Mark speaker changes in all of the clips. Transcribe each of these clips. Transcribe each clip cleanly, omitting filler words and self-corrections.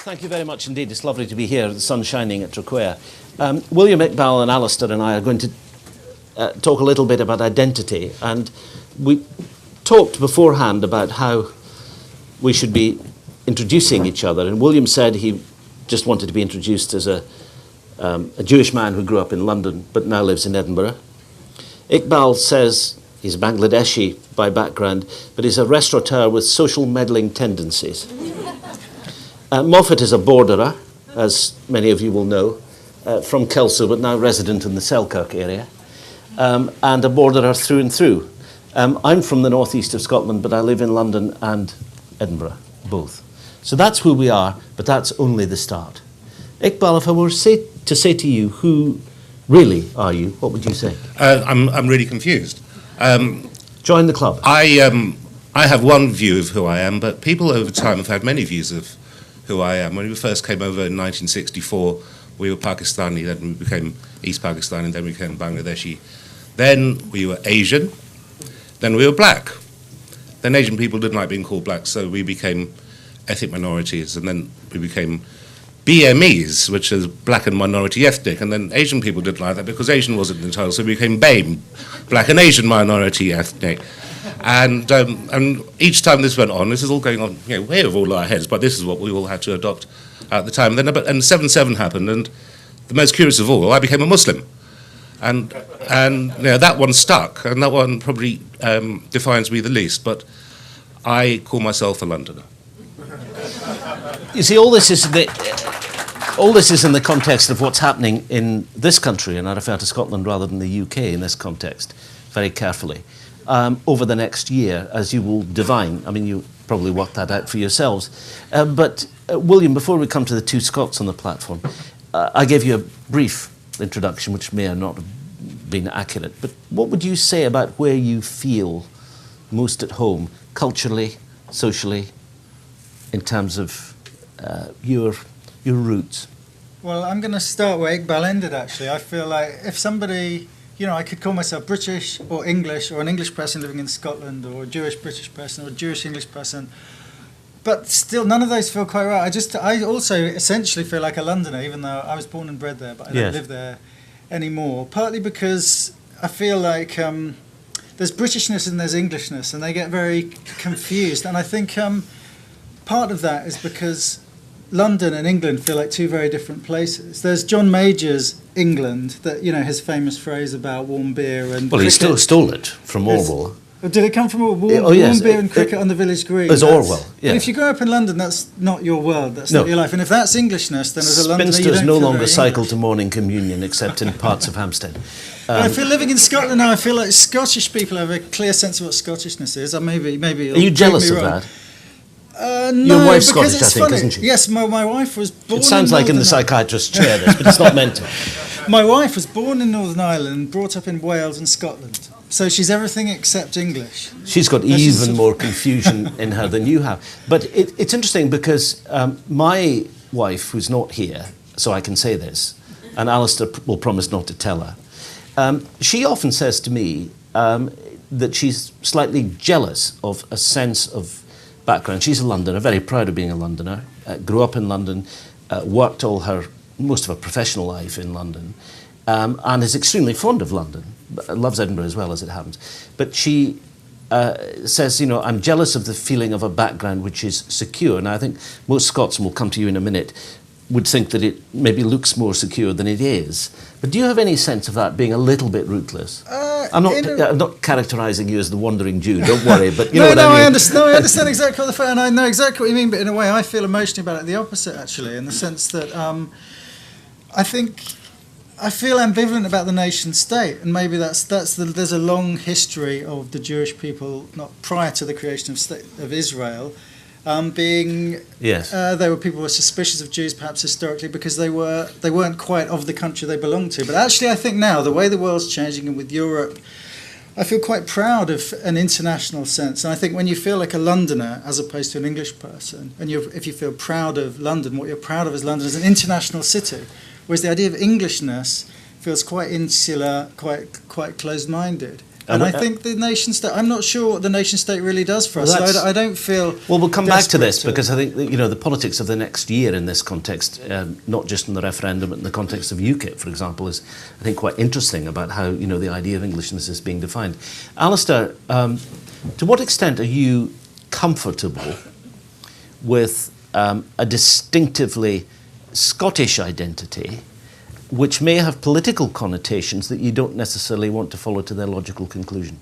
Speaker 1: Thank you very much indeed. It's lovely to be here, the sun shining at Traquair. William, Iqbal and Alistair and I are going to talk a little bit about identity, and we talked beforehand about how we should be introducing each other, and William said he just wanted to be introduced as a Jewish man who grew up in London but now lives in Edinburgh. Iqbal says he's Bangladeshi by background, but he's a restaurateur with social meddling tendencies. Moffat is a borderer, as many of you will know, from Kelso, but now resident in the Selkirk area, and a borderer through and through. I'm from the northeast of Scotland, but I live in London and Edinburgh, both. So that's who we are, but that's only the start. Iqbal, if I were to say to you, who really are you, what would you say?
Speaker 2: I'm really confused.
Speaker 1: Join the club.
Speaker 2: I have one view of who I am, but people over time have had many views of who I am. When we first came over in 1964, we were Pakistani, then we became East Pakistani, then we became Bangladeshi. Then we were Asian, then we were black. Then Asian people didn't like being called black, so we became ethnic minorities, and then we became BMEs, which is black and minority ethnic, and then Asian people didn't like that because Asian wasn't entitled, so we became BAME, black and Asian minority ethnic. And each time this went on, this is all going on, way over all our heads, but this is what we all had to adopt at the time. And 7/7 happened, and the most curious of all, I became a Muslim. And that one stuck, and that one probably defines me the least, but I call myself a Londoner.
Speaker 1: You see, all this is in the context of what's happening in this country, and I refer to Scotland rather than the UK in this context, very carefully, over the next year, as you will divine. I mean, you probably worked that out for yourselves. But William, before we come to the two Scots on the platform, I gave you a brief introduction, which may or not have been accurate, but what would you say about where you feel most at home, culturally, socially, in terms of your roots?
Speaker 3: Well, I'm going to start where Iqbal ended, actually. I feel like if somebody, I could call myself British or English, or an English person living in Scotland, or a Jewish British person, or a Jewish English person, but still none of those feel quite right. I also essentially feel like a Londoner, even though I was born and bred there, but I don't live there anymore, partly because I feel like there's Britishness and there's Englishness, and they get very confused, and I think part of that is because London and England feel like two very different places. There's John Major's England, that his famous phrase about warm beer and
Speaker 1: well, cricket. He stole it from Orwell.
Speaker 3: Did it come from Orwell? Warm beer and cricket on the village green.
Speaker 1: It was Orwell. Yeah.
Speaker 3: But if you grow up in London, that's not your world. That's not your life. And if that's Englishness, then as a Londoner,
Speaker 1: spinsters no longer cycle to morning communion except in parts of Hampstead.
Speaker 3: I feel living in Scotland now, I feel like Scottish people have a clear sense of what Scottishness is. Or maybe.
Speaker 1: Are you jealous of that?
Speaker 3: No,
Speaker 1: your wife's
Speaker 3: because
Speaker 1: Scottish,
Speaker 3: it's
Speaker 1: I think,
Speaker 3: funny.
Speaker 1: isn't she?
Speaker 3: Yes, my wife was born.
Speaker 1: It sounds like in the psychiatrist's chair, this, but it's not meant to.
Speaker 3: My wife was born in Northern Ireland, brought up in Wales and Scotland. So she's everything except English.
Speaker 1: She's got even more confusion in her than you have. But it's interesting because my wife, who's not here, so I can say this, and Alistair will promise not to tell her, she often says to me that she's slightly jealous of a sense of background. She's a Londoner, very proud of being a Londoner, grew up in London, worked most of her professional life in London, and is extremely fond of London, loves Edinburgh as well, as it happens. But she says, I'm jealous of the feeling of a background which is secure. Now, I think most Scots, and we'll come to you in a minute, would think that it maybe looks more secure than it is. But do you have any sense of that being a little bit rootless? I'm not characterising you as the wandering Jew, don't worry, but you know what I mean.
Speaker 3: I understand exactly what and I know exactly what you mean, but in a way I feel emotionally about it the opposite, actually, in the sense that I feel ambivalent about the nation state, and maybe there's a long history of the Jewish people, not prior to the creation of Israel, being there were people who were suspicious of Jews, perhaps historically, because they weren't quite of the country they belonged to. But actually, I think now the way the world's changing, and with Europe, I feel quite proud of an international sense. And I think when you feel like a Londoner as opposed to an English person, and if you feel proud of London, what you're proud of is London as an international city. Whereas the idea of Englishness feels quite insular, quite closed-minded. And I think the nation state, I'm not sure what the nation state really does for us. So I don't feel.
Speaker 1: Well, we'll come back to this
Speaker 3: desperate
Speaker 1: because I think that, you know, the politics of the next year in this context, not just in the referendum, but in the context of UKIP, for example, is, I think, quite interesting about how, you know, the idea of Englishness is being defined. Alistair, to what extent are you comfortable with a distinctively Scottish identity, which may have political connotations that you don't necessarily want to follow to their logical conclusion?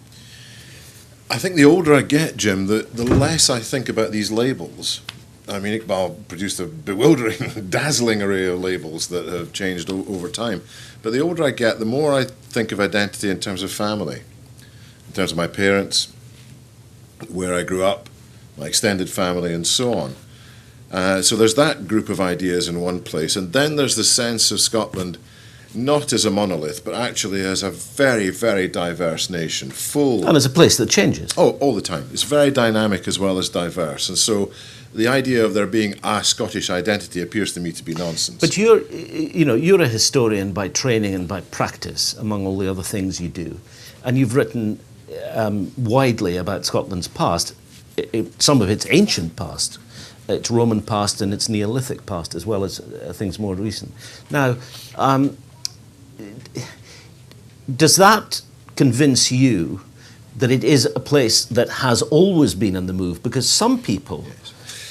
Speaker 4: I think the older I get, Jim, the less I think about these labels. I mean, Iqbal produced a bewildering, dazzling array of labels that have changed over time. But the older I get, the more I think of identity in terms of family, in terms of my parents, where I grew up, my extended family, and so on. So there's that group of ideas in one place, and then there's the sense of Scotland not as a monolith, but actually as a very, very diverse nation, full...
Speaker 1: And as a place that changes.
Speaker 4: Oh, all the time. It's very dynamic as well as diverse, and so the idea of there being a Scottish identity appears to me to be nonsense.
Speaker 1: But you're a historian by training and by practice, among all the other things you do, and you've written widely about Scotland's past, some of its ancient past, its Roman past and its Neolithic past, as well as things more recent. Now, does that convince you that it is a place that has always been on the move? Because some people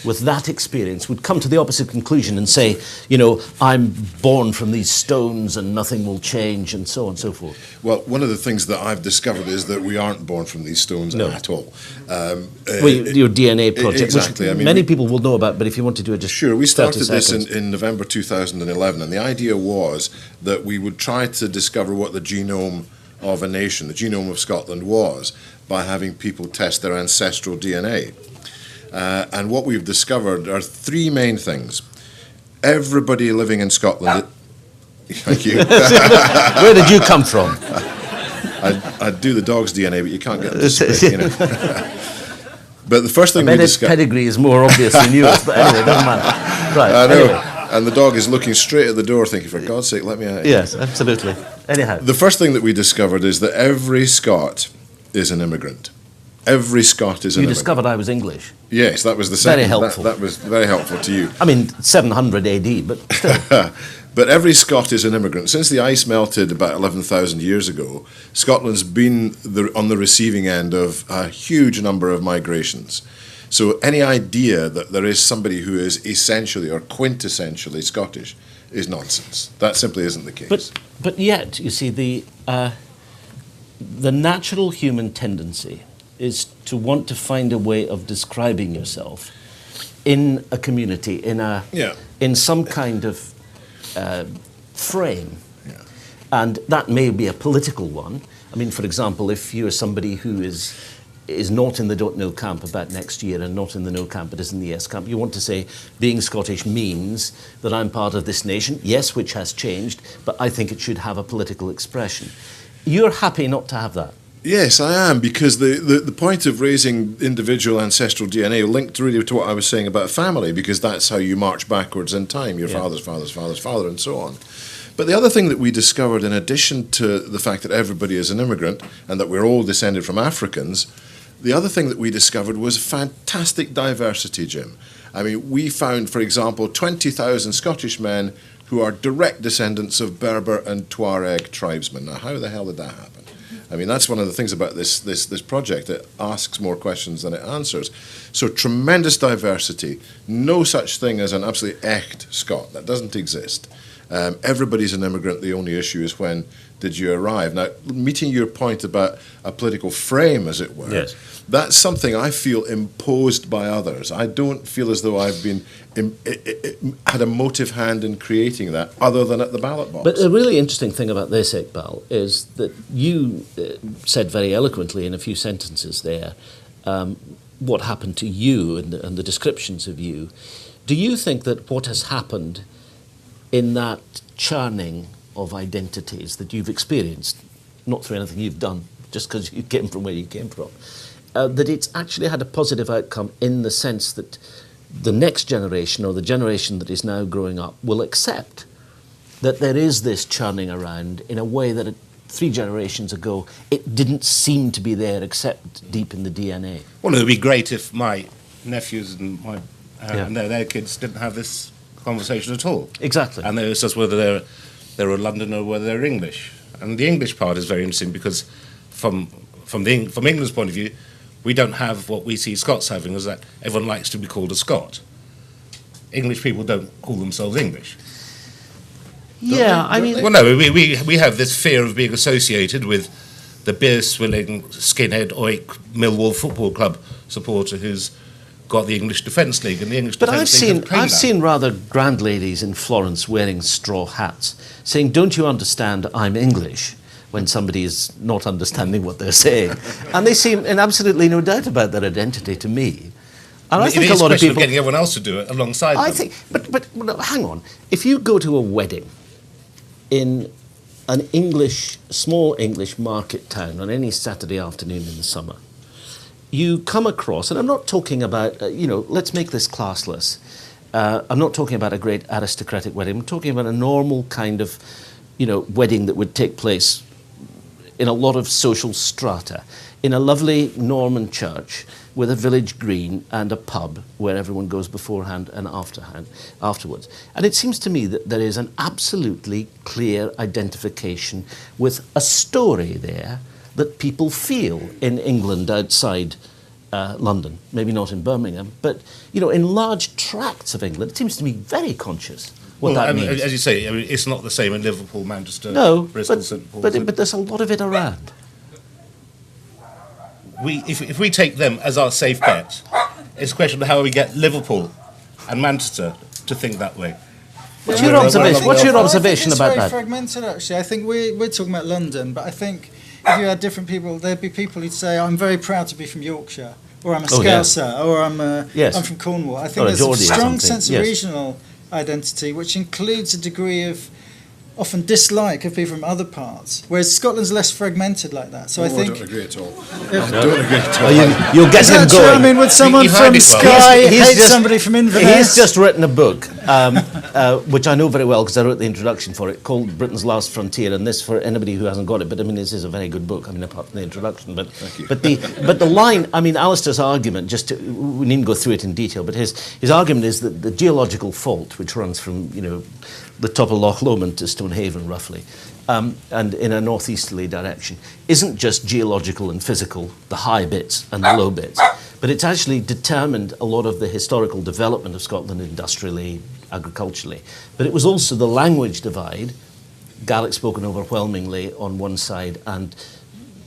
Speaker 1: with that experience would come to the opposite conclusion and say, you know, I'm born from these stones and nothing will change, and so on and so forth.
Speaker 4: Well, one of the things that I've discovered is that we aren't born from these stones at all.
Speaker 1: Your DNA project,
Speaker 4: exactly.
Speaker 1: which many people will know about, but if you want to do it just
Speaker 4: Sure, we started this
Speaker 1: seconds.
Speaker 4: in November 2011, and the idea was that we would try to discover what the genome of a nation, the genome of Scotland was, by having people test their ancestral DNA. And what we've discovered are three main things. Everybody living in Scotland... Thank you.
Speaker 1: Where did you come from?
Speaker 4: I'd do the dog's DNA, but you can't get them to spit, you know. But the first thing we discovered...
Speaker 1: pedigree is more obvious than yours, but anyway, doesn't matter. Right,
Speaker 4: I know.
Speaker 1: Anyway.
Speaker 4: And the dog is looking straight at the door thinking, for God's sake, let me out.
Speaker 1: Yes, absolutely. Anyhow.
Speaker 4: The first thing that we discovered is that every Scot is an immigrant. Every Scot is an immigrant.
Speaker 1: You discovered I was English.
Speaker 4: Yes, that was the second.
Speaker 1: Very helpful.
Speaker 4: That was very helpful to you.
Speaker 1: I mean, 700 AD, but still.
Speaker 4: But every Scot is an immigrant. Since the ice melted about 11,000 years ago, Scotland's been on the receiving end of a huge number of migrations. So any idea that there is somebody who is essentially or quintessentially Scottish is nonsense. That simply isn't the case.
Speaker 1: But yet, you see, the natural human tendency is to want to find a way of describing yourself in a community, in some kind of frame.
Speaker 4: Yeah.
Speaker 1: And that may be a political one. I mean, for example, if you're somebody who is not in the don't know camp about next year and not in the no camp but is in the yes camp, you want to say being Scottish means that I'm part of this nation, yes, which has changed, but I think it should have a political expression. You're happy not to have that?
Speaker 4: Yes, I am, because the point of raising individual ancestral DNA linked really to what I was saying about family, because that's how you march backwards in time, your father's father's father's father, and so on. But the other thing that we discovered, in addition to the fact that everybody is an immigrant and that we're all descended from Africans, the other thing that we discovered was fantastic diversity, Jim. I mean, we found, for example, 20,000 Scottish men who are direct descendants of Berber and Tuareg tribesmen. Now, how the hell did that happen? I mean, that's one of the things about this project. It asks more questions than it answers. So tremendous diversity. No such thing as an absolutely echt Scot. That doesn't exist. Everybody's an immigrant. The only issue is when did you arrive. Now, meeting your point about a political frame, as it were,
Speaker 1: yes.
Speaker 4: That's something I feel imposed by others. I don't feel as though I've been had a motive hand in creating that, other than at the ballot box.
Speaker 1: But the really interesting thing about this, Iqbal, is that you said very eloquently in a few sentences there what happened to you and the descriptions of you. Do you think that what has happened in that churning of identities that you've experienced, not through anything you've done, just because you came from where you came from, that it's actually had a positive outcome in the sense that the next generation, or the generation that is now growing up, will accept that there is this churning around in a way that 3 generations ago, it didn't seem to be there except deep in the DNA.
Speaker 2: Well, it would be great if my nephews and and their kids didn't have this conversation at all.
Speaker 1: Exactly.
Speaker 2: And it's just whether they're a Londoner or whether they're English. And the English part is very interesting because from England's point of view, we don't have what we see Scots having, is that everyone likes to be called a Scot. English people don't call themselves English.
Speaker 1: Yeah, I mean...
Speaker 2: Well, no, we have this fear of being associated with the beer-swilling, skinhead, oik, Millwall Football Club supporter who's got the English Defence League, and the English
Speaker 1: But
Speaker 2: Defence League
Speaker 1: I've seen rather grand ladies in Florence wearing straw hats, saying, "Don't you understand, I'm English," when somebody is not understanding what they're saying. And they seem in absolutely no doubt about their identity to me. And I think a lot of people...
Speaker 2: getting everyone else to do it alongside them.
Speaker 1: I think, but no, hang on. If you go to a wedding in an small English market town on any Saturday afternoon in the summer, you come across, and I'm not talking about, let's make this classless. I'm not talking about a great aristocratic wedding. I'm talking about a normal kind of, wedding that would take place in a lot of social strata, in a lovely Norman church with a village green and a pub where everyone goes beforehand and afterwards. And it seems to me that there is an absolutely clear identification with a story there that people feel in England outside London, maybe not in Birmingham, but in large tracts of England. It seems to me very conscious what that means.
Speaker 2: As you say, it's not the same in Liverpool, Manchester,
Speaker 1: no,
Speaker 2: Bristol, St Paul's.
Speaker 1: But there's a lot of it around.
Speaker 2: If we take them as our safe bet, it's a question of how we get Liverpool and Manchester to think that way.
Speaker 1: What's your observation about that?
Speaker 3: It's very fragmented, actually. I think we're talking about London, but I think if you had different people, there'd be people who'd say, "I'm very proud to be from Yorkshire," or "I'm a Scouser," or I'm from Cornwall. I think there's a strong sense of regional identity, which includes a degree of often dislike of people from other parts, whereas Scotland's less fragmented like that. So I think...
Speaker 4: I don't agree at all. I don't agree at all.
Speaker 1: You'll get him going.
Speaker 3: I mean, would someone from Skye hate somebody from Inverness?
Speaker 1: He's just written a book, which I know very well because I wrote the introduction for it, called Britain's Last Frontier, and this, for anybody who hasn't got it, but I mean, this is a very good book, apart from the introduction. But the line, Alistair's argument, we needn't go through it in detail, but his argument is that the geological fault, which runs from, the top of Loch Lomond to Stonehaven, roughly, and in a northeasterly direction, isn't just geological and physical, the high bits and the low bits, but it's actually determined a lot of the historical development of Scotland industrially, agriculturally. But it was also the language divide, Gaelic spoken overwhelmingly on one side and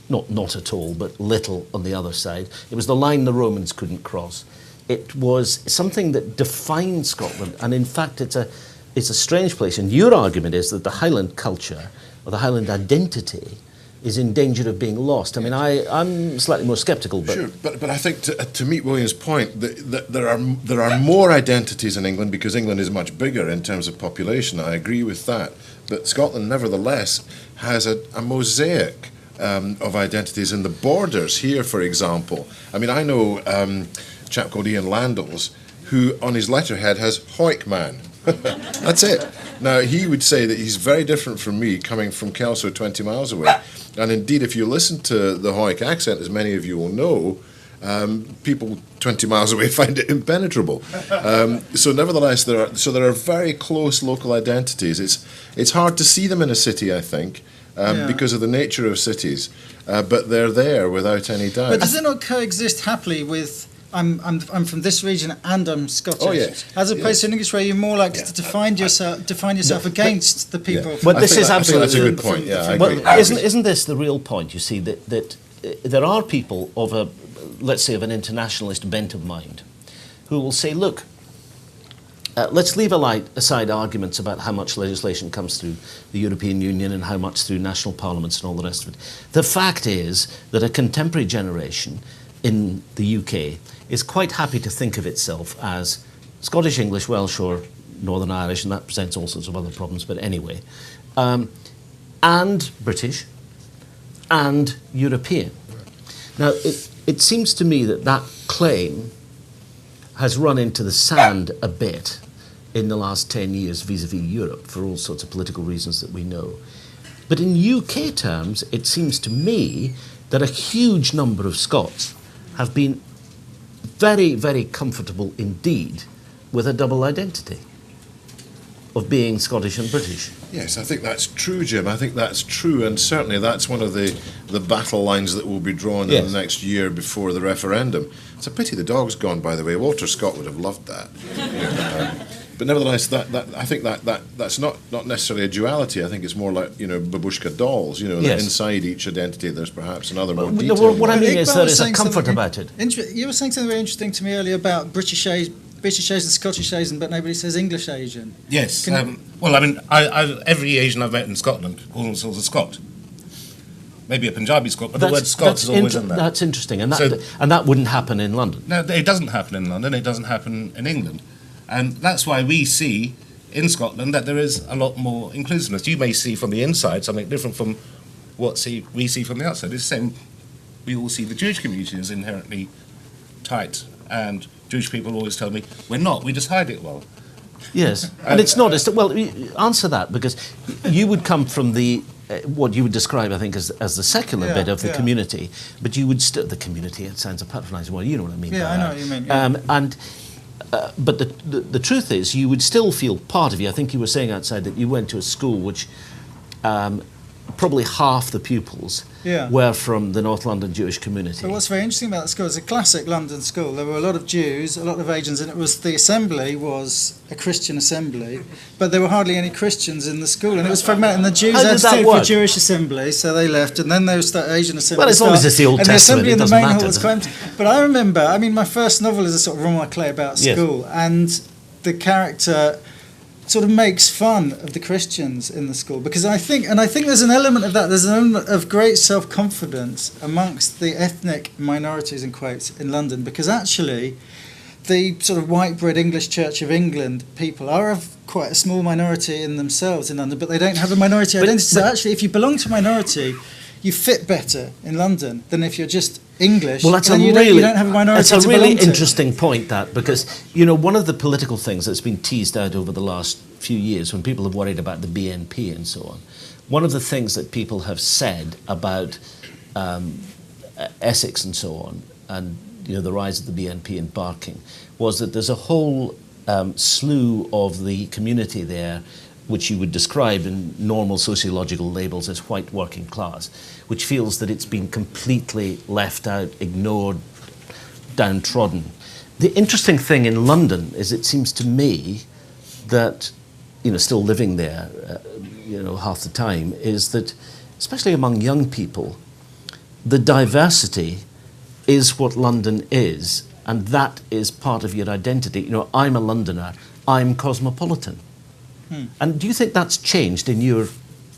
Speaker 1: not at all, but little on the other side. It was the line the Romans couldn't cross. It was something that defined Scotland, and in fact it's a strange place. And your argument is that the Highland culture, or the Highland identity, is in danger of being lost. I mean, I'm slightly more sceptical. But
Speaker 4: sure, but I think to meet William's point, that there are more identities in England because England is much bigger in terms of population. I agree with that. But Scotland, nevertheless, has a mosaic of identities in the borders. Here, for example, I mean, I know a chap called Ian Landals, who on his letterhead has Hoikman. That's it. Now, he would say that he's very different from me, coming from Kelso 20 miles away. And indeed, if you listen to the Hoik accent, as many of you will know, people 20 miles away find it impenetrable. So nevertheless, there are very close local identities. It's hard to see them in a city, I think, because of the nature of cities. But they're there without any doubt.
Speaker 3: But does it not coexist happily with... I'm from this region and I'm Scottish.
Speaker 4: Oh, yes.
Speaker 3: As opposed to an English where you're more likely to define yourself against the people.
Speaker 1: Yeah. But this is absolutely...
Speaker 4: that's a good point. Yeah, I agree.
Speaker 1: Well, isn't this the real point? You see that there are people of let's say, of an internationalist bent of mind, who will say, look, let's leave aside arguments about how much legislation comes through the European Union and how much through national parliaments and all the rest of it. The fact is that a contemporary generation in the UK is quite happy to think of itself as Scottish, English, Welsh or Northern Irish, and that presents all sorts of other problems, but anyway, and British and European. Now, it seems to me that claim has run into the sand a bit in the last 10 years vis-à-vis Europe for all sorts of political reasons that we know. But in UK terms, it seems to me that a huge number of Scots have been very, very comfortable indeed with a double identity of being Scottish and British.
Speaker 4: Yes, I think that's true, Jim. I think that's true, and certainly that's one of the battle lines that will be drawn in the next year before the referendum. It's a pity the dog's gone, by the way. Walter Scott would have loved that. But nevertheless, I think that's not necessarily a duality. I think it's more like, babushka dolls. That inside each identity there's perhaps another more detail.
Speaker 1: What I mean is there is a comfort about it.
Speaker 3: You were saying something very interesting to me earlier about British Asian, Scottish Asian, but nobody says English Asian.
Speaker 2: Yes. Every Asian I've met in Scotland calls themselves a Scot. Maybe a Punjabi Scot, but the word Scot is always in there.
Speaker 1: That's interesting, and that wouldn't happen in London.
Speaker 2: No, it doesn't happen in London. It doesn't happen in England. And that's why we see in Scotland that there is a lot more inclusiveness. You may see from the inside something different from what we see from the outside. It's the same. We all see the Jewish community as inherently tight, and Jewish people always tell me, we're not, we just hide it well.
Speaker 1: Yes, and it's not. Well, answer that, because you would come from the what you would describe, I think, as the secular bit of the community, but you would still, the community, it sounds a patronising word, you know what I mean.
Speaker 3: Yeah, I know what you mean. Yeah.
Speaker 1: But the truth is, you would still feel part of you. I think you were saying outside that you went to a school which probably half the pupils were from the North London Jewish community.
Speaker 3: But what's very interesting about the school, it's a classic London school. There were a lot of Jews, a lot of Asians, and the assembly was a Christian assembly, but there were hardly any Christians in the school, and it was fragmented. And the Jews had to take for Jewish assembly, so they left, and then they started Asian assembly.
Speaker 1: Well, as long as it's the Old Testament, it doesn't matter.
Speaker 3: Was quite empty. But I remember, my first novel is a sort of roman clay about school, and the character sort of makes fun of the Christians in the school, because I think there's an element of that. There's an element of great self-confidence amongst the ethnic minorities, in quotes, in London, because actually the sort of white bread English Church of England people are quite a small minority in themselves in London, but they don't have a minority identity. So actually, if you belong to a minority, you fit better in London than if you're just English.
Speaker 1: Well, that's
Speaker 3: you don't have a minority.
Speaker 1: That's a really interesting point, that, because one of the political things that's been teased out over the last few years, when people have worried about the BNP and so on, one of the things that people have said about Essex and so on, and the rise of the BNP in Barking, was that there's a whole slew of the community there, which you would describe in normal sociological labels as white working class, which feels that it's been completely left out, ignored, downtrodden. The interesting thing in London is, it seems to me that, still living there, half the time, is that, especially among young people, the diversity is what London is, and that is part of your identity. I'm a Londoner, I'm cosmopolitan. And do you think that's changed in your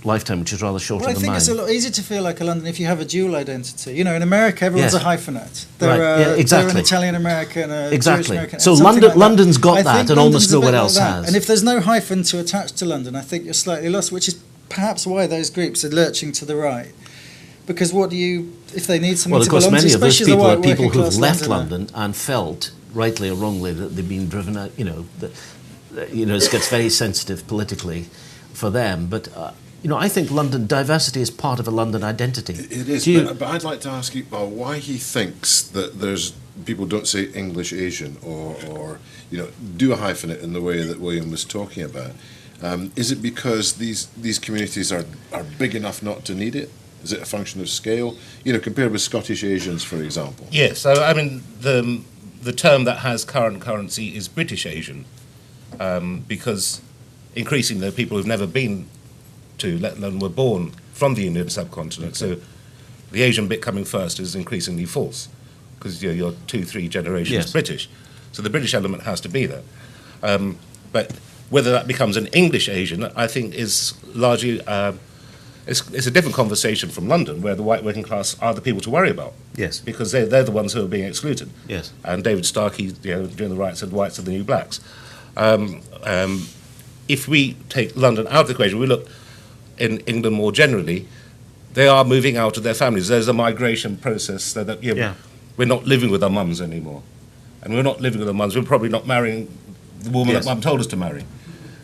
Speaker 1: lifetime, which is rather shorter than mine?
Speaker 3: I think it's a lot easier to feel like a Londoner if you have a dual identity. In America, everyone's a hyphenate. They're an Italian American, a Jewish American.
Speaker 1: So London's got that, and almost nowhere else has.
Speaker 3: And if there's no hyphen to attach to London, I think you're slightly lost, which is perhaps why those groups are lurching to the right. Because if they need something to belong to,
Speaker 1: many of those people are people who've left
Speaker 3: Londoner.
Speaker 1: London and felt, rightly or wrongly, that they've been driven out, it gets very sensitive politically for them. But, I think London diversity is part of a London identity.
Speaker 4: It is, but I'd like to ask Iqbal why he thinks that people don't say English Asian or do a hyphenate in the way that William was talking about. Is it because these communities are big enough not to need it? Is it a function of scale? Compared with Scottish Asians, for example.
Speaker 2: Yes, so the term that has current currency is British Asian. Because increasingly there are people who've never been to, let alone were born from the Indian subcontinent. So the Asian bit coming first is increasingly false, because you're 2-3 generations British. So the British element has to be there. But whether that becomes an English Asian, I think, is largely it's a different conversation from London, where the white working class are the people to worry about.
Speaker 1: Yes,
Speaker 2: because they're the ones who are being excluded.
Speaker 1: Yes,
Speaker 2: and David Starkey, during the right, said whites are the new blacks. If we take London out of the equation, we look in England more generally, they are moving out of their families. There's a migration process so that we're not living with our mums anymore. And we're not living with our mums, we're probably not marrying the woman that mum told us to marry.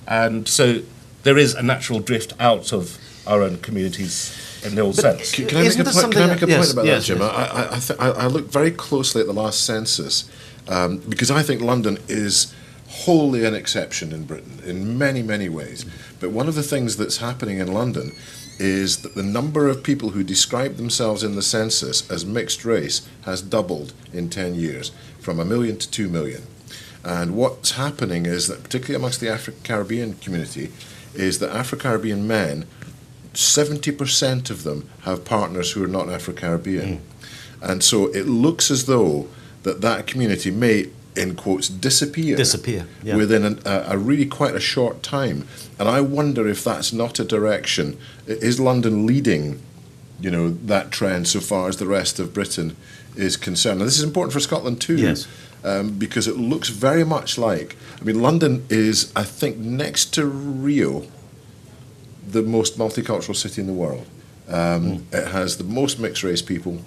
Speaker 2: And so there is a natural drift out of our own communities in the old sense.
Speaker 4: Can I make a point about that, Jim?
Speaker 1: Yes.
Speaker 4: I looked very closely at the last census because I think London is wholly an exception in Britain in many, many ways. But one of the things that's happening in London is that the number of people who describe themselves in the census as mixed race has doubled in 10 years, from 1 million to 2 million. And what's happening is that, particularly amongst the Afro-Caribbean community, is that Afro-Caribbean men, 70% of them have partners who are not Afro-Caribbean. And so it looks as though that community may, in quotes, disappear
Speaker 1: yeah.
Speaker 4: within a really quite a short time. And I wonder if that's not a direction. Is London leading, that trend so far as the rest of Britain is concerned? And this is important for Scotland too,
Speaker 1: yes.
Speaker 4: Because it looks very much like, London is, I think, next to Rio, the most multicultural city in the world. It has the most mixed race people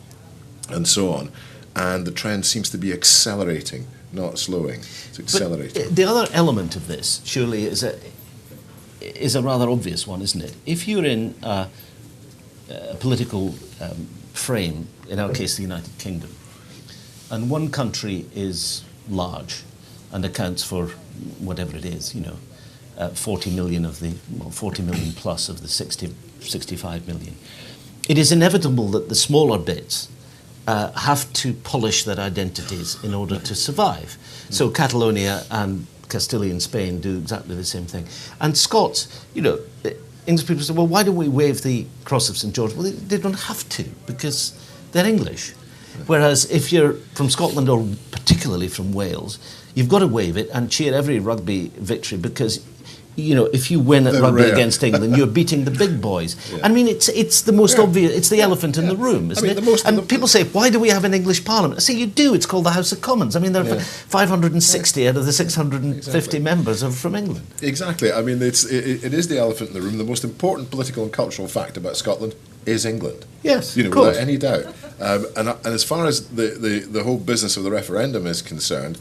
Speaker 4: and so on. And the trend seems to be accelerating, not slowing. It's accelerating.
Speaker 1: But the other element of this, surely, is a rather obvious one, isn't it? If you're in a political frame, in our case the United Kingdom, and one country is large and accounts for whatever it is, 40 million plus of the 65 million, it is inevitable that the smaller bits have to polish their identities in order to survive. So Catalonia and Castilian Spain do exactly the same thing. And Scots, English people say, well, why don't we wave the cross of St. George? Well, they don't have to, because they're English. Whereas if you're from Scotland or particularly from Wales, you've got to wave it and cheer every rugby victory because if you win at rugby against England, you're beating the big boys. Yeah. It's the most obvious, it's the elephant in the room, isn't it? People say, why do we have an English Parliament? I say, you do, it's called the House of Commons. There are 560 out of the 650 members are from England.
Speaker 4: Exactly. It is the elephant in the room. The most important political and cultural fact about Scotland is England.
Speaker 1: Yes, of
Speaker 4: course. Without any doubt. And as far as the whole business of the referendum is concerned,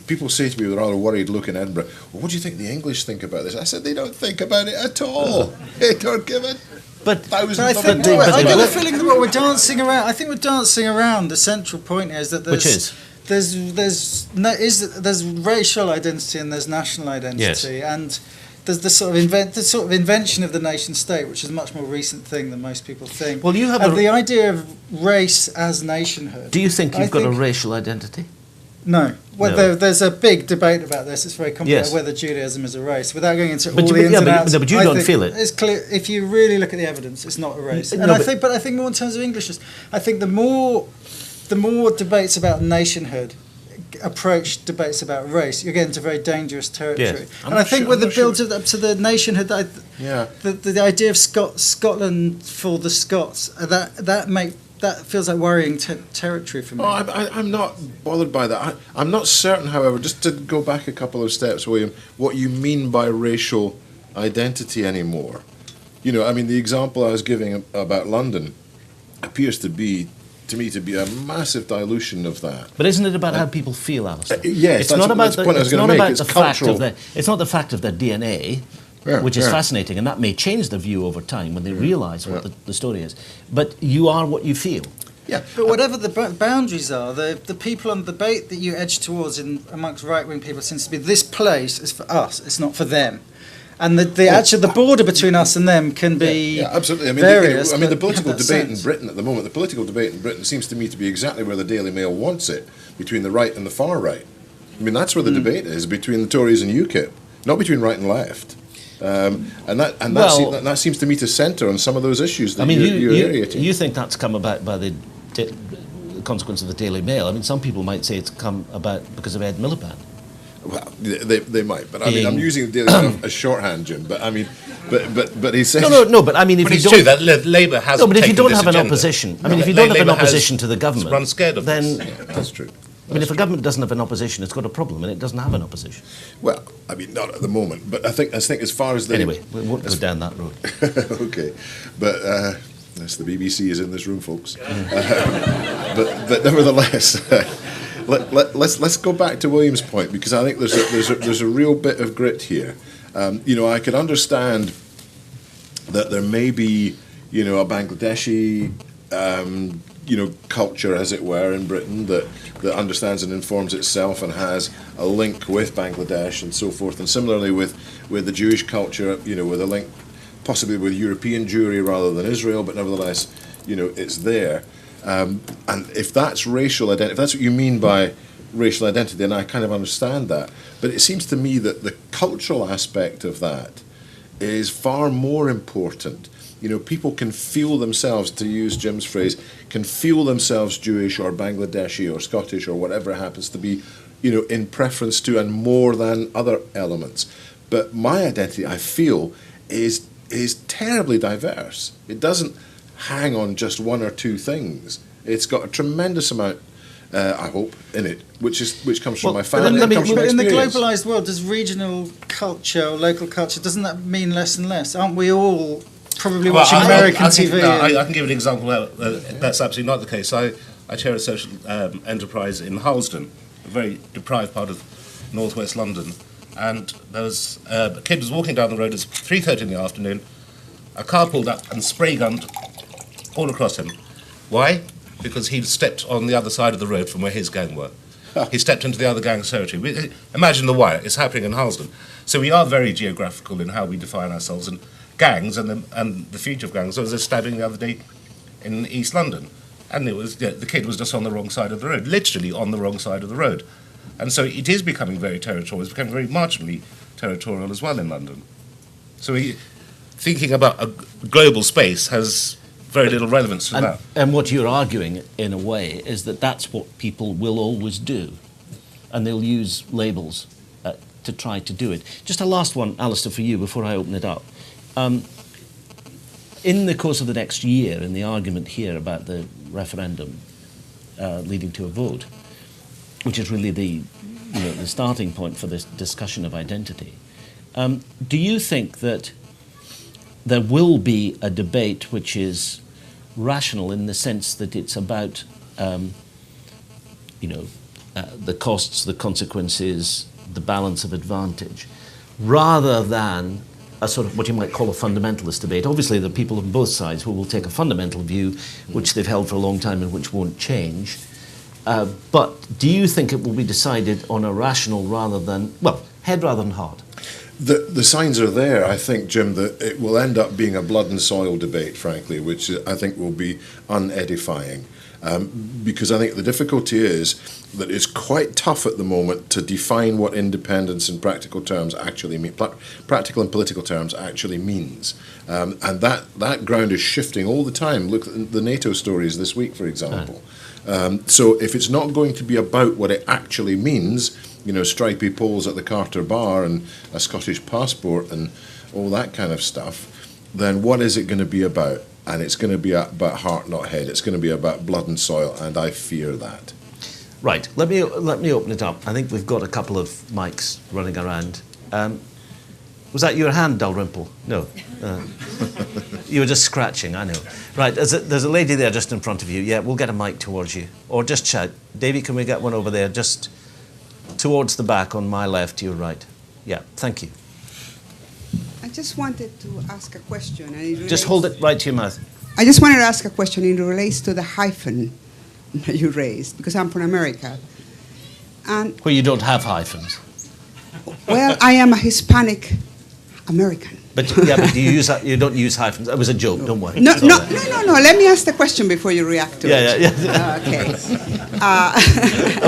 Speaker 4: people say to me with a rather worried look in Edinburgh, well, what do you think the English think about this? I said, they don't think about it at all. They don't give it.
Speaker 3: I get the feeling that what we're dancing around, I think we're dancing around the central point here is that there's racial identity and there's national identity.
Speaker 1: Yes.
Speaker 3: And there's the sort of invention of the nation state, which is a much more recent thing than most people think.
Speaker 1: Well, you have
Speaker 3: the idea of race as nationhood.
Speaker 1: Do you think you've got a racial identity?
Speaker 3: No. Well,
Speaker 1: no.
Speaker 3: There's a big debate about this. It's very complicated whether Judaism is a race. Without going into all the ins and outs,
Speaker 1: but you don't feel it.
Speaker 3: It's clear if you really look at the evidence, it's not a race. I think more in terms of Englishness. I think the more debates about nationhood approach debates about race, you're getting into very dangerous territory.
Speaker 1: Yes.
Speaker 3: And I think with the build up to the nationhood, the idea of Scotland for the Scots, that feels like worrying territory for me.
Speaker 4: I'm not bothered by that. I'm not certain, however, just to go back a couple of steps, William, what you mean by racial identity anymore. The example I was giving about London appears to me to be a massive dilution of that.
Speaker 1: But isn't it about how people feel, Alistair?
Speaker 4: Yes, that's the point I was going to make. It's cultural.
Speaker 1: It's not the fact of their DNA, which is fascinating, and that may change their view over time when they realise what the story is. But you are what you feel.
Speaker 3: Yeah, but whatever the boundaries are, the people on the debate that you edge towards amongst right-wing people seems to be this place is for us, it's not for them. And the border between us and them can be
Speaker 4: absolutely.
Speaker 3: various.
Speaker 4: The political debate in Britain at the moment, the political debate in Britain seems to me to be exactly where the Daily Mail wants it, between the right and the far right. That's where the debate is, between the Tories and UKIP, not between right and left. That seems to me to centre on some of those issues that you're aerating.
Speaker 1: You think that's come about by the consequence of the Daily Mail? Some people might say it's come about because of Ed Miliband.
Speaker 4: Well, they might, but I'm using the Daily Mail as shorthand, Jim. But but he says
Speaker 1: no. But if
Speaker 2: it's
Speaker 1: you don't,
Speaker 2: true that Labour has.
Speaker 1: No, but if you don't have an opposition, if you don't have an opposition to the government,
Speaker 2: run scared of
Speaker 1: then
Speaker 4: that's true.
Speaker 1: If a government doesn't have an opposition, it's got a problem, and it doesn't have an opposition.
Speaker 4: Well, not at the moment, but I think as far as
Speaker 1: anyway, we won't go down that road.
Speaker 4: Okay, but that's the BBC is in this room, folks. But nevertheless. Let's go back to William's point, because I think there's a real bit of grit here. I could understand that there may be, a Bangladeshi, culture, as it were, in Britain that understands and informs itself and has a link with Bangladesh and so forth. And similarly with the Jewish culture, with a link possibly with European Jewry rather than Israel, but nevertheless, it's there. And if that's racial identity, if that's what you mean by racial identity, then I kind of understand that. But it seems to me that the cultural aspect of that is far more important. People can feel themselves, to use Jim's phrase, can feel themselves Jewish or Bangladeshi or Scottish or whatever it happens to be, in preference to and more than other elements. But my identity, I feel, is terribly diverse. It doesn't hang on just one or two things. It's got a tremendous amount, I hope, in it, which comes from my family.
Speaker 3: But in the
Speaker 4: experience.
Speaker 3: globalised world, does regional culture or local culture, doesn't that mean less and less? Aren't we all probably watching American TV?
Speaker 2: I can give an example where that's absolutely not the case. I chair a social enterprise in Harlesden, a very deprived part of northwest London, and there was a kid was walking down the road. It was 3:30 in the afternoon. A car pulled up and spray gunned all across him. Why? Because he'd stepped on the other side of the road from where his gang were. He stepped into the other gang's territory. Imagine the wire. It's happening in Harlesden. So we are very geographical in how we define ourselves. And gangs and the future of gangs. There was a stabbing the other day in East London. And it was the kid was just on the wrong side of the road, literally on the wrong side of the road. And so it is becoming very territorial. It's becoming very marginally territorial as well in London. So thinking about a global space has very little relevance to that.
Speaker 1: And what you're arguing, in a way, is that that's what people will always do. And they'll use labels to try to do it. Just a last one, Alistair, for you, before I open it up. In the course of the next year, in the argument here about the referendum leading to a vote, which is really the starting point for this discussion of identity, do you think that there will be a debate which is rational in the sense that it's about the costs, the consequences, the balance of advantage, rather than a sort of what you might call a fundamentalist debate? Obviously, there are people on both sides who will take a fundamental view, which they've held for a long time and which won't change. But do you think it will be decided on a rational rather than, head rather than heart?
Speaker 4: The signs are there, I think, Jim, that it will end up being a blood and soil debate, frankly, which I think will be unedifying. Because I think the difficulty is that it's quite tough at the moment to define what independence in practical terms actually mean, practical and political terms actually means. And that ground is shifting all the time. Look at the NATO stories this week, for example. So if it's not going to be about what it actually means, stripy poles at the Carter Bar and a Scottish passport and all that kind of stuff, then what is it going to be about? And it's going to be about heart, not head. It's going to be about blood and soil, and I fear that.
Speaker 1: Right. Let me open it up. I think we've got a couple of mics running around. Was that your hand, Dalrymple? No. You were just scratching, I know. Right, there's a lady there just in front of you. Yeah, we'll get a mic towards you. Or just shout. Davy, can we get one over there? Just towards the back on my left, to your right. Yeah, thank you.
Speaker 5: I just wanted to ask a question. And
Speaker 1: just hold it right to your mouth.
Speaker 5: I just wanted to ask a question. It relates to the hyphen that you raised, because I'm from America. And
Speaker 1: where you don't have hyphens.
Speaker 5: Well, I am a Hispanic American.
Speaker 1: But you don't use hyphens. It was a joke. Don't worry.
Speaker 5: No. Let me ask the question before you react to it.
Speaker 1: Yeah.
Speaker 5: Okay.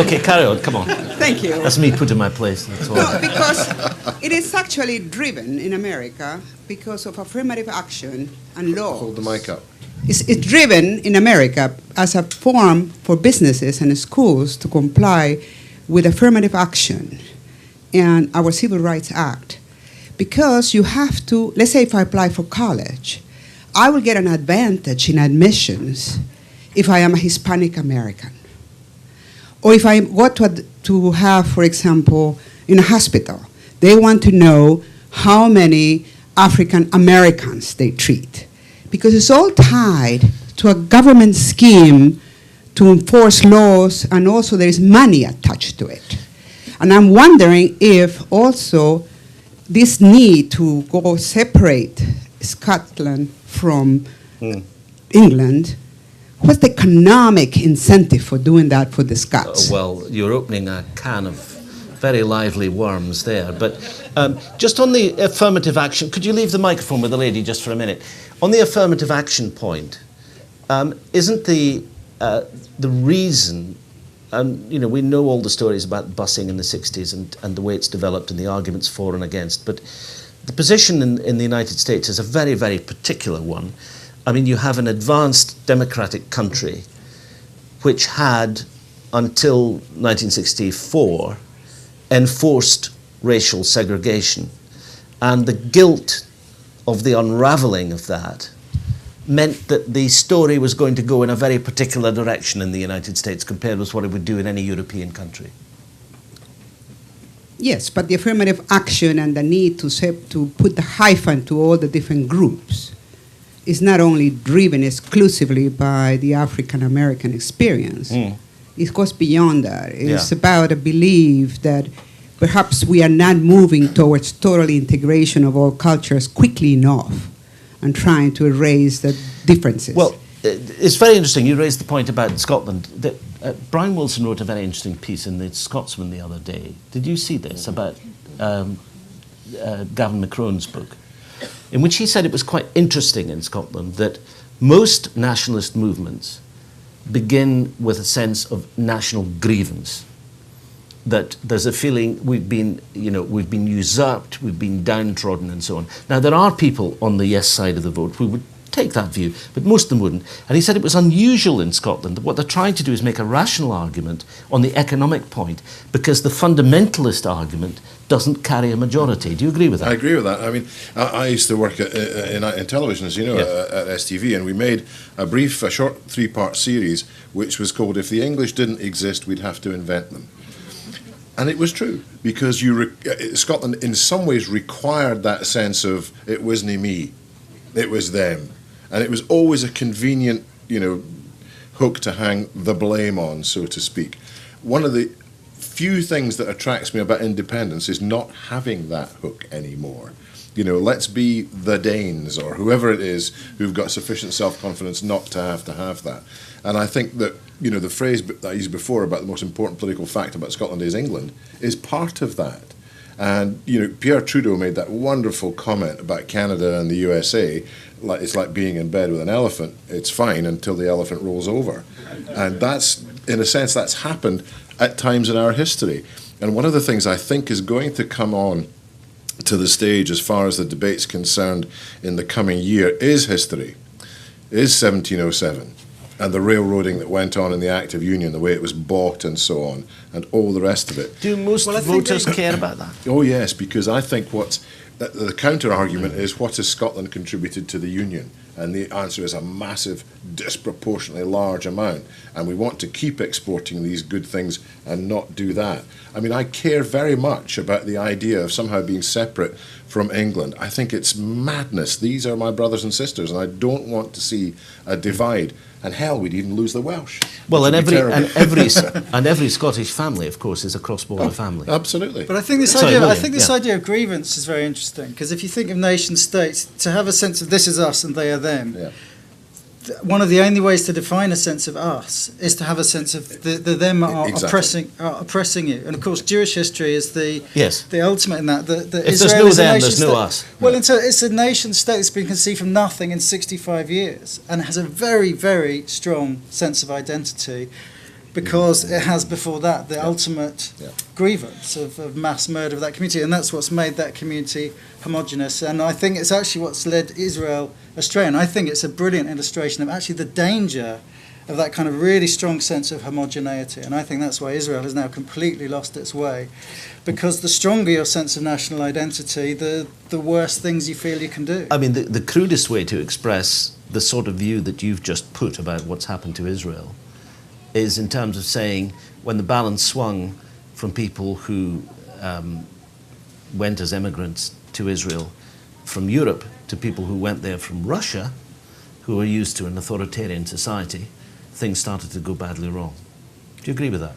Speaker 1: Okay, carry on. Come on.
Speaker 5: Thank you.
Speaker 1: That's me put in my place. That's all.
Speaker 5: No, because it is actually driven in America because of affirmative action and law.
Speaker 4: Hold the mic up.
Speaker 5: It's driven in America as a form for businesses and schools to comply with affirmative action and our Civil Rights Act. Because you have to, let's say if I apply for college, I will get an advantage in admissions if I am a Hispanic American. Or if I want to have, for example, in a hospital, they want to know how many African Americans they treat. Because it's all tied to a government scheme to enforce laws, and also there is money attached to it. And I'm wondering if also this need to go separate Scotland from England, what's the economic incentive for doing that for the Scots?
Speaker 1: Well, you're opening a can of very lively worms there. But just on the affirmative action, could you leave the microphone with the lady just for a minute? On the affirmative action point, isn't the reason, we know all the stories about busing in the 60s and the way it's developed and the arguments for and against, but the position in the United States is a very, very particular one. I mean, you have an advanced democratic country which had, until 1964, enforced racial segregation. And the guilt of the unraveling of that meant that the story was going to go in a very particular direction in the United States compared with what it would do in any European country.
Speaker 5: Yes, but the affirmative action and the need to put the hyphen to all the different groups is not only driven exclusively by the African American experience. It goes beyond that. It's about a belief that perhaps we are not moving towards total integration of all cultures quickly enough and trying to erase the differences.
Speaker 1: Well, it's very interesting. You raised the point about Scotland. Brian Wilson wrote a very interesting piece in the Scotsman the other day. Did you see this about Gavin McCrone's book, in which he said it was quite interesting in Scotland that most nationalist movements begin with a sense of national grievance, that there's a feeling we've been usurped, we've been downtrodden and so on. Now, there are people on the yes side of the vote who would take that view, but most of them wouldn't. And he said it was unusual in Scotland that what they're trying to do is make a rational argument on the economic point because the fundamentalist argument doesn't carry a majority. Do you agree with that?
Speaker 4: I agree with that. I mean, I used to work in television, as you know, at STV, and we made a short 3-part series which was called "If the English Didn't Exist, We'd Have to Invent Them." And it was true, because Scotland in some ways required that sense of it wasn't me, it was them. And it was always a convenient, hook to hang the blame on, so to speak. One of the few things that attracts me about independence is not having that hook anymore. Let's be the Danes or whoever it is who've got sufficient self-confidence not to have that. And I think that, the phrase that I used before about the most important political fact about Scotland is England is part of that. And, Pierre Trudeau made that wonderful comment about Canada and the USA. It's like being in bed with an elephant. It's fine until the elephant rolls over. And that's, in a sense, that's happened at times in our history. And one of the things I think is going to come on to the stage as far as the debate's concerned in the coming year is history, is 1707. And the railroading that went on in the Act of Union, the way it was bought and so on, and all the rest of it.
Speaker 1: Do most voters care about that?
Speaker 4: Oh, yes, because I think the counter-argument is what has Scotland contributed to the Union? And the answer is a massive, disproportionately large amount. And we want to keep exporting these good things and not do that. I mean, I care very much about the idea of somehow being separate from England. I think it's madness. These are my brothers and sisters, and I don't want to see a divide. And hell, we'd even lose the Welsh.
Speaker 1: Well, and every Scottish family, of course, is a cross-border family.
Speaker 4: Absolutely.
Speaker 3: But I think this idea of grievance is very interesting, because if you think of nation states, to have a sense of this is us and they are them, one of the only ways to define a sense of us is to have a sense of the them are oppressing you. And of course, Jewish history is the ultimate in that.
Speaker 1: If there's no them, there's no us.
Speaker 3: Well, it's a nation state that's been conceived from nothing in 65 years and has a very, very strong sense of identity, because it has before that the ultimate grievance of mass murder of that community, and that's what's made that community homogenous. And I think it's actually what's led Israel astray, and I think it's a brilliant illustration of actually the danger of that kind of really strong sense of homogeneity. And I think that's why Israel has now completely lost its way, because the stronger your sense of national identity, the worse things you feel you can do.
Speaker 1: I mean, the crudest way to express the sort of view that you've just put about what's happened to Israel is in terms of saying when the balance swung from people who went as immigrants to Israel from Europe to people who went there from Russia, who were used to an authoritarian society, things started to go badly wrong. Do you agree with that?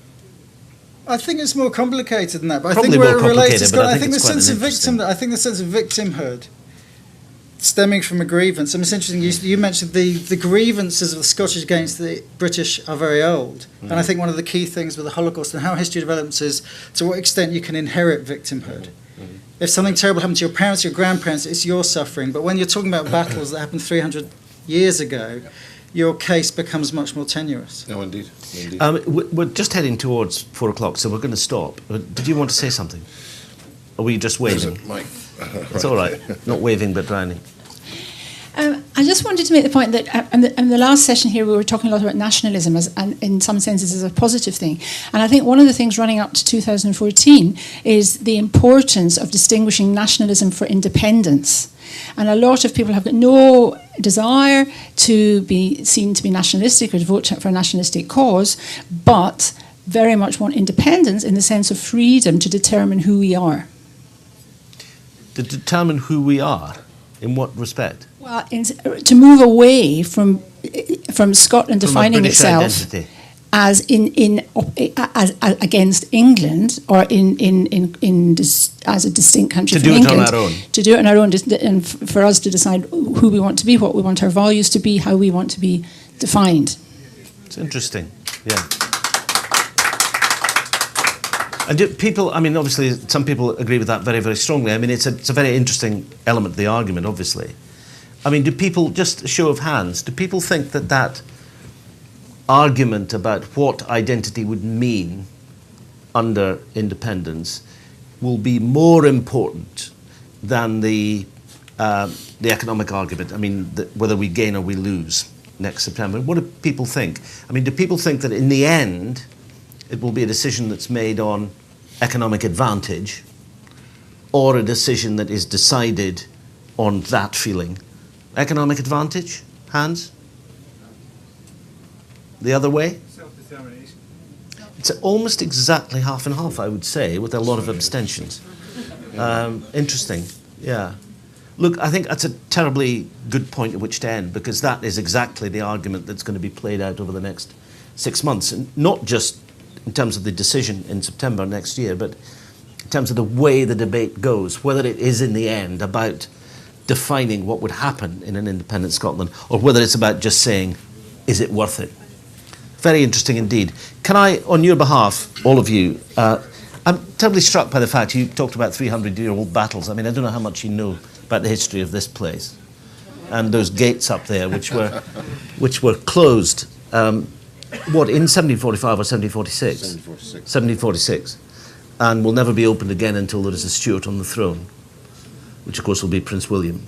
Speaker 3: I think it's more complicated than that, but
Speaker 1: Probably
Speaker 3: I think where
Speaker 1: more
Speaker 3: it relates
Speaker 1: complicated,
Speaker 3: is
Speaker 1: but I
Speaker 3: I
Speaker 1: think
Speaker 3: think the
Speaker 1: it's quite
Speaker 3: sense
Speaker 1: an
Speaker 3: of victimhood stemming from a grievance. I mean, it's interesting, you mentioned the grievances of the Scottish against the British are very old. And I think one of the key things with the Holocaust and how history develops is to what extent you can inherit victimhood. If something terrible happened to your parents, your grandparents, it's your suffering. But when you're talking about battles that happened 300 years ago, your case becomes much more tenuous.
Speaker 4: No, indeed.
Speaker 1: We're just heading towards 4 o'clock, so we're going to stop. Did you want to say something? Or were you just waving?
Speaker 4: Mike.
Speaker 1: It's all right. Not waving, but drowning.
Speaker 6: I just wanted to make the point that in the last session here we were talking a lot about nationalism and in some senses as a positive thing. And I think one of the things running up to 2014 is the importance of distinguishing nationalism for independence. And a lot of people have got no desire to be seen to be nationalistic or to vote for a nationalistic cause, but very much want independence in the sense of freedom to determine who we are.
Speaker 1: To determine who we are? In what respect?
Speaker 6: Well, to move away from Scotland defining itself
Speaker 1: identity.
Speaker 6: as as against England or as a distinct country from England.
Speaker 1: To do it on our own.
Speaker 6: To do it on our own, and for us to decide who we want to be, what we want our values to be, how we want to be defined.
Speaker 1: It's interesting. Yeah. And do people, I mean, obviously, some people agree with that very, very strongly. I mean, it's a very interesting element of the argument, obviously. I mean, do people, just a show of hands, do people think that that argument about what identity would mean under independence will be more important than the economic argument? I mean, whether we gain or we lose next September. What do people think? I mean, do people think that in the end, it will be a decision that's made on economic advantage or a decision that is decided on that feeling? Economic advantage? Hands? The other way?
Speaker 3: Self-determination.
Speaker 1: It's almost exactly half and half, I would say, with a lot of abstentions. Interesting, yeah. Look, I think that's a terribly good point at which to end, because that is exactly the argument that's going to be played out over the next 6 months, and not just in terms of the decision in September next year, but in terms of the way the debate goes, whether it is in the end about defining what would happen in an independent Scotland, or whether it's about just saying, is it worth it? Very interesting indeed. Can I, on your behalf, all of you, I'm terribly struck by the fact you talked about 300-year-old battles. I mean, I don't know how much you know about the history of this place. And those gates up there, which were closed, what, in 1745 or 1746?
Speaker 4: 1746.
Speaker 1: 1746. And will never be opened again until there is a Stuart on the throne, which of course will be Prince William.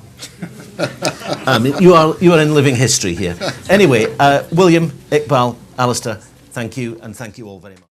Speaker 1: You are in living history here. Anyway, William, Iqbal, Alistair, thank you, and thank you all very much.